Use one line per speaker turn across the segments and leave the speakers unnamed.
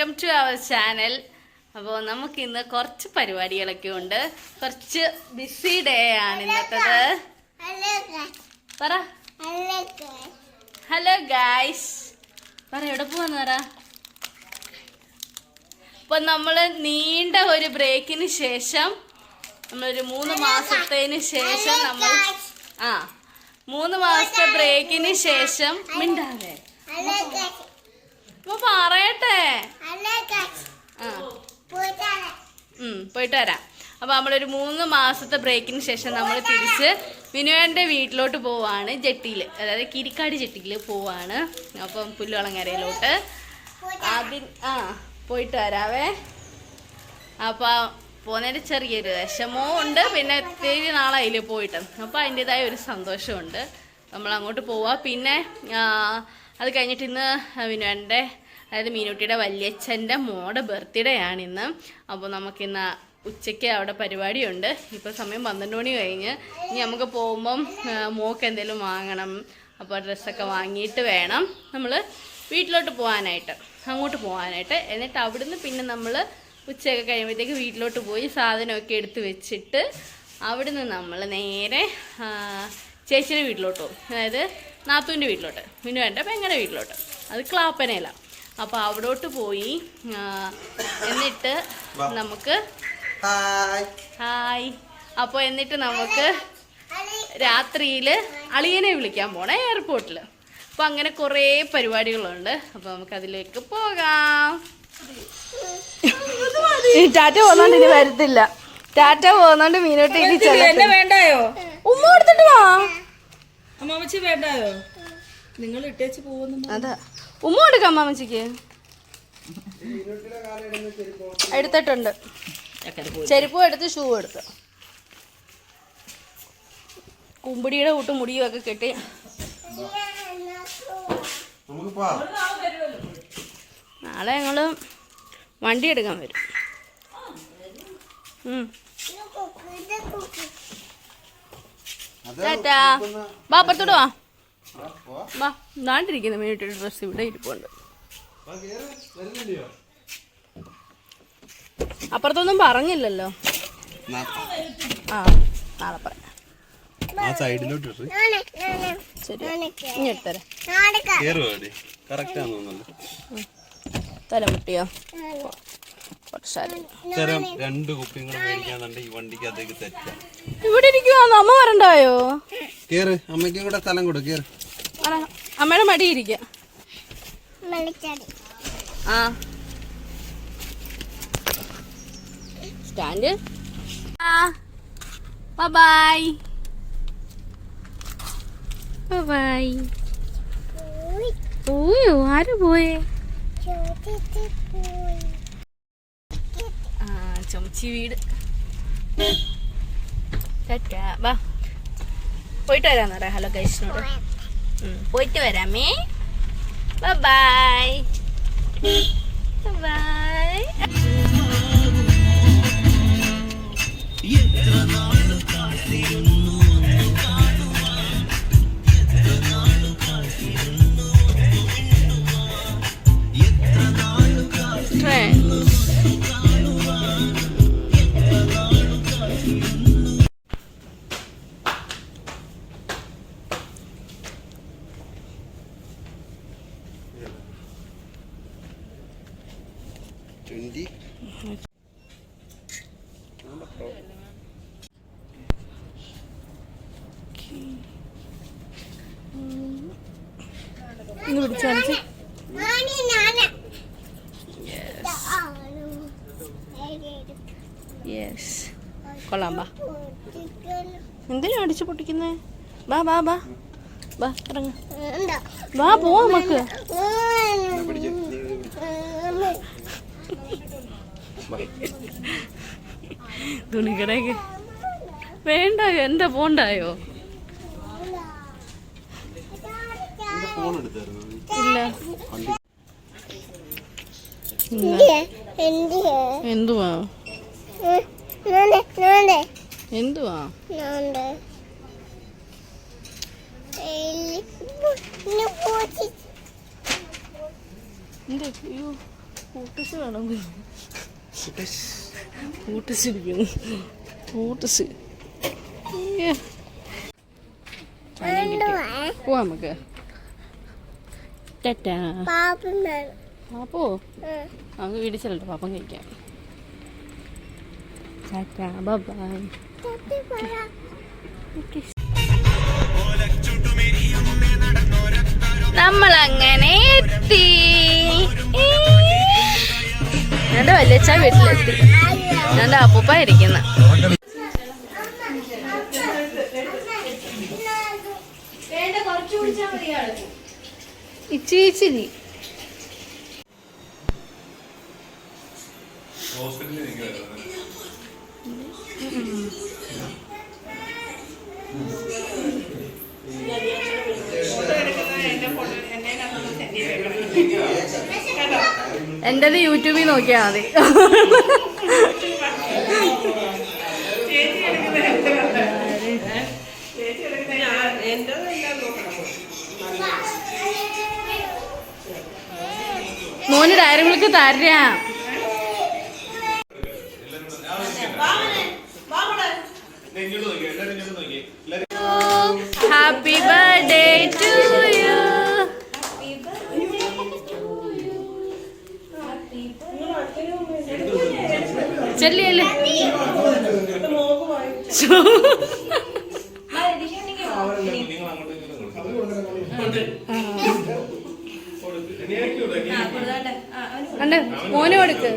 Welcome to our channel. അപ്പോൾ നമുക്കിന്ന് കുറച്ച് പരിപാടികളൊക്കെ ഉണ്ട്. കുറച്ച് ബിസി ഡേ ആണ് ഇന്നത്തേത്. പറ ഹലോ ഗായ്സ്. പറ എവിടെ പോവാന്ന് പറ. ഇപ്പൊ നമ്മള് നീണ്ട ഒരു ബ്രേക്കിന് ശേഷം നമ്മളൊരു 3 മാസത്തിന് ശേഷം നമ്മൾ 3 മാസത്തെ ബ്രേക്കിന് ശേഷം മിണ്ടാതെ പറയട്ടെ. പോയിട്ട് വരാം. അപ്പൊ നമ്മളൊരു 3 മാസത്തെ ബ്രേക്കിന് ശേഷം നമ്മൾ തിരിച്ച് വിനുവേന്റെ വീട്ടിലോട്ട് പോവാണ്. ജെട്ടിയില്, അതായത് കിരിക്കാടി ജെട്ടിയില് പോവാണ്. അപ്പം പുല്ലുവളങ്ങരയിലോട്ട് പോയിട്ട് വരാവേ. അപ്പൊ പോകുന്നതിന്റെ ചെറിയൊരു വിഷമവും ഉണ്ട്, പിന്നെ ഒത്തിരി നാളായില്ലേ പോയിട്ട്. അപ്പൊ അതിൻ്റെതായ ഒരു സന്തോഷമുണ്ട്. നമ്മൾ അങ്ങോട്ട് പോവാ. പിന്നെ അത് കഴിഞ്ഞിട്ട് ഇന്ന് വിനുവേൻ്റെ, അതായത് മീനുട്ടിയുടെ വല്യച്ഛൻ്റെ മോടെ ബർത്ത്ഡേ ആണ് ഇന്ന്. അപ്പോൾ നമുക്കിന്ന് ഉച്ചയ്ക്ക് അവിടെ പരിപാടിയുണ്ട്. ഇപ്പോൾ സമയം 12 മണി കഴിഞ്ഞ്. ഇനി നമുക്ക് പോകുമ്പം മോക്ക് എന്തെങ്കിലും വാങ്ങണം. അപ്പോൾ ഡ്രസ്സൊക്കെ വാങ്ങിയിട്ട് വേണം നമ്മൾ വീട്ടിലോട്ട് പോകാനായിട്ട്, അങ്ങോട്ട് പോകാനായിട്ട്. എന്നിട്ട് അവിടുന്ന് പിന്നെ നമ്മൾ ഉച്ചയൊക്കെ കഴിയുമ്പോഴത്തേക്ക് വീട്ടിലോട്ട് പോയി സാധനമൊക്കെ എടുത്ത് വെച്ചിട്ട് അവിടുന്ന് നമ്മൾ നേരെ ചേച്ചിയുടെ വീട്ടിലോട്ട് പോകും. അതായത് നാത്തൂൻ്റെ വീട്ടിലോട്ട്, വിനുവേൻ്റെ പെങ്ങളുടെ വീട്ടിലോട്ട്. അത് ക്ലാപ്പനയിലാണ്. അപ്പോൾ അവിടോട്ട് പോയി എന്നിട്ട് നമുക്ക് ഹായ്. അപ്പോൾ എന്നിട്ട് നമുക്ക് രാത്രിയിൽ അളിയനെ വിളിക്കാൻ പോണേ എയർപോർട്ടിൽ. അപ്പോൾ അങ്ങനെ കുറേ പരിപാടികളുണ്ട്. അപ്പോൾ നമുക്ക് അതിലേക്ക് പോകാം. ടാറ്റ പോകുന്നോണ്ട് ഇനി വരത്തില്ല. ടാറ്റ പോകുന്നോണ്ട് മീനോട്ട് ഇനി
വേണ്ടായോ?
ഉമ്മ കൊടുത്തിട്ട് വാ.
അമ്മാമച്ചി വേണ്ടായോ? നിങ്ങൾ ഇട്ടേച്ച് പോകുന്നു.
അതാ ഉമ്മ കൊടുക്കാം അമ്മാമച്ചിക്ക്. എടുത്തിട്ടുണ്ട്. ചെരുപ്പും എടുത്ത് ഷൂ എടുത്ത് കുമ്പിടിയുടെ കൂട്ടും മുടിയും ഒക്കെ കെട്ടി നാളെ ഞങ്ങള് വണ്ടി എടുക്കാൻ വരും. ടാറ്റാ. വാ അപ്പുറത്തോട്ട് വാ. വാ, നാട്ടിരിക്കുന്ന മീനിട്ട് ഡ്രസ്സ് ഇവിടെ ഇരിപ്പുണ്ട്. അപ്പുറത്തൊന്നും പറഞ്ഞില്ലല്ലോ. നാളെ പറയാം. ഇനി എടുത്തരാം. തലമുട്ടിയോ? ഇവിടെ ഇരിക്കുവാന്ന് അമ്മ വരണ്ടായോ?
അമ്മയ്ക്കും കൂടെ സ്ഥലം കൊടുക്ക.
അമ്മയുടെ മടി ഇരിക്ക. സ്റ്റാൻഡ്. Bye bye. പോയോ? ആര് പോയേ? ചുമച്ചി വീട്. വാ പോയിട്ട് വരാന്ന് പറയാം. ഹലോ ഗൈസിനോട് പോയിട്ട് വരാമേ. Bye bye. കൊള്ളാം. ബാ. എന്തിനാ അടിച്ചു പൊട്ടിക്കുന്നേ? ബാ ബാ ബാ ബാ ഇറങ്ങ. വാ പോവാ നമുക്ക്. തുണിക്കടക്ക് വേണ്ടായോ? എന്താ പോണ്ടായോ? ഇല്ല. എന്തുവാ എന്തുവാ? കൂട്ടിച്ച് വേണം. കൂട്ടിച്ചിരിക്കുന്നു. കൂട്ടിച്ച് പോവാ നമുക്ക്. ടാറ്റാ. പാപ്പോ നമുക്ക് വീട്ടിൽ ചെല്ലട്ടെ, പാപ്പം കഴിക്കാം. Tata bye. നമ്മളങ്ങനെ എത്തി. എന്റെ വല്യച്ഛ വീട്ടിലെത്തി. എന്റെ അപ്പൂപ്പ ഇരിക്കുന്ന. ഇച്ചിരി എന്റേത് യൂട്യൂബിൽ നോക്കിയാ മതി. മോന് ഡയറി മിൽക്ക് തരാം. Happy birthday to you. ചെല്ലിയല്ലേ അണ്ട് മോന് കൊടുക്ക്.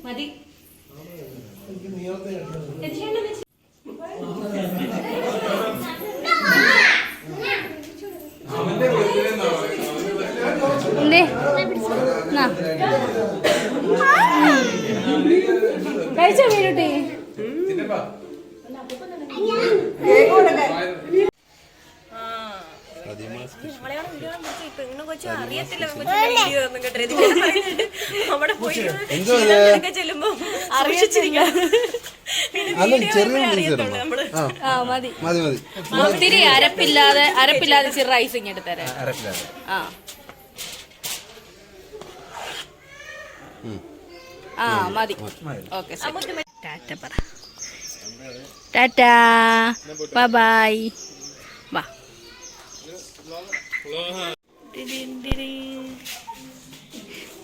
മതി. കഴിച്ചോ മീനുട്ടി? ഒത്തിരി അരപ്പില്ലാതെ ഇച്ചിരി റൈസ് ഇങ്ങോട്ട് തരാം. ആ മതി. ഓക്കെ ടാറ്റ പറ. Tata bye bye. വാ.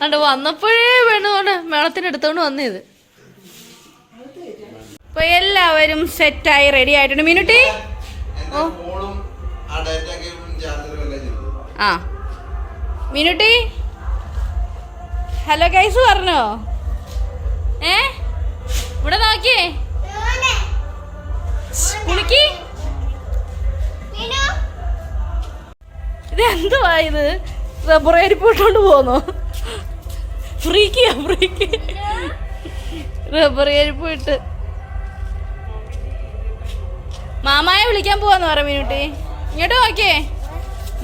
കണ്ടോ വന്നപ്പോഴേ വേണോണ്ട് മേളത്തിന് എടുത്തോണ്ട് വന്നത്. അപ്പൊ എല്ലാവരും സെറ്റായി റെഡി ആയിട്ടുണ്ട്. മിനുട്ടി ഓ ആ മിനുട്ടി ഹലോ ഗൈസ് പറഞ്ഞോ? ഇവിടെ നോക്കിയേ കുളിക്ക്. ഇതെന്തുവാ ഇത്? റബ്ബറേരി പോയിട്ടോണ്ട് പോന്നോ? ഫ്രീക്കിയാ ഫ്രീക്ക്. റബ്ബറേരി പോയിട്ട് മാമായെ വിളിക്കാൻ പോവാന്ന് പറ മിനുട്ടി. ഇങ്ങോട്ട് നോക്കിയേ,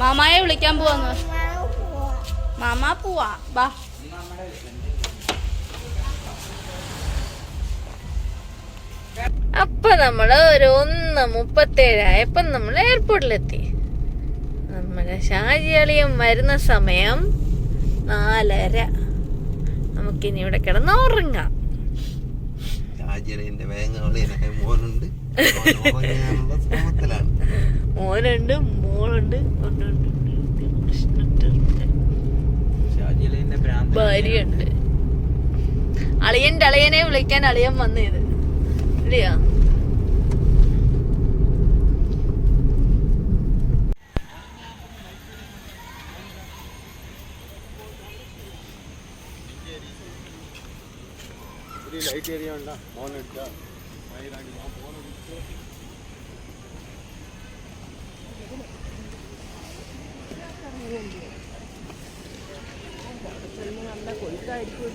മാമായെ വിളിക്കാൻ പോവാന്ന്. മാമാ പോവാ ബാ. അപ്പൊ നമ്മള് ഒരു 1:37 നമ്മൾ എയർപോർട്ടിലെത്തി. നമ്മുടെ ഷാജിയളിയും വരുന്ന സമയം 4:30. നമുക്കിനി ഇവിടെ കിടന്ന് ഉറങ്ങാം. മോനുണ്ട് മോളുണ്ട് ഭാര്യയുണ്ട്. അളിയനെ വിളിക്കാൻ അളിയൻ വന്നത് ഇല്ലയോ?
ലൈറ്റ് ഏരിയ ഉണ്ടോ? ഫോൺ എടുക്കാം. നല്ല കൊഴുക്കായിരിക്കും.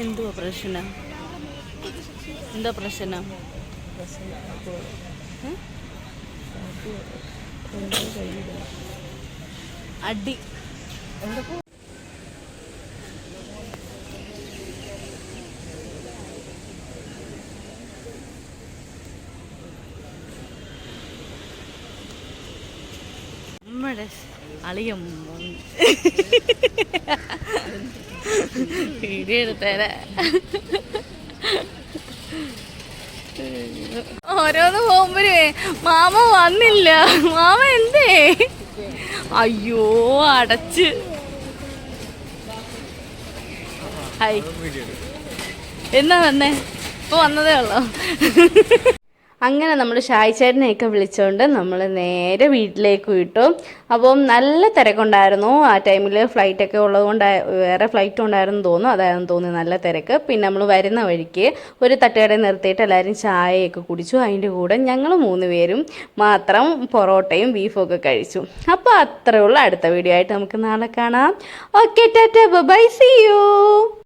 എന്തുവാ പ്രശ്നം? എന്താ പ്രശ്നം? അടി. നമ്മുടെ അളിയം വീഡിയോ എടുത്തേരെ. ഓരോന്ന് പോകുമ്പോഴേ മാമ വന്നില്ല. മാമ എന്തേ? അയ്യോ അടച്ച്. ഹായ്, എന്നാ വന്നേ? ഇപ്പൊ വന്നതേ ഉള്ളോ? അങ്ങനെ നമ്മൾ ഷായിച്ചേട്ടനെയൊക്കെ വിളിച്ചുകൊണ്ട് നമ്മൾ നേരെ വീട്ടിലേക്ക് വിട്ടു. അപ്പം നല്ല തിരക്കുണ്ടായിരുന്നു ആ ടൈമിൽ. ഫ്ലൈറ്റൊക്കെ ഉള്ളതുകൊണ്ട് വേറെ ഫ്ലൈറ്റ് ഉണ്ടായിരുന്നു തോന്നുന്നു, അതായിരുന്നു തോന്നുന്നു നല്ല തിരക്ക്. പിന്നെ നമ്മൾ വരുന്ന വഴിക്ക് ഒരു തട്ടുകടയിൽ നിർത്തിയിട്ട് എല്ലാവരും ചായയൊക്കെ കുടിച്ചു. അതിൻ്റെ കൂടെ ഞങ്ങൾ 3 പേരും മാത്രം പൊറോട്ടയും ബീഫും ഒക്കെ കഴിച്ചു. അപ്പോൾ അത്രയേ ഉള്ളൂ. അടുത്ത വീഡിയോ ആയിട്ട് നമുക്ക് നാളെ കാണാം. Okay, tata, bye, see U.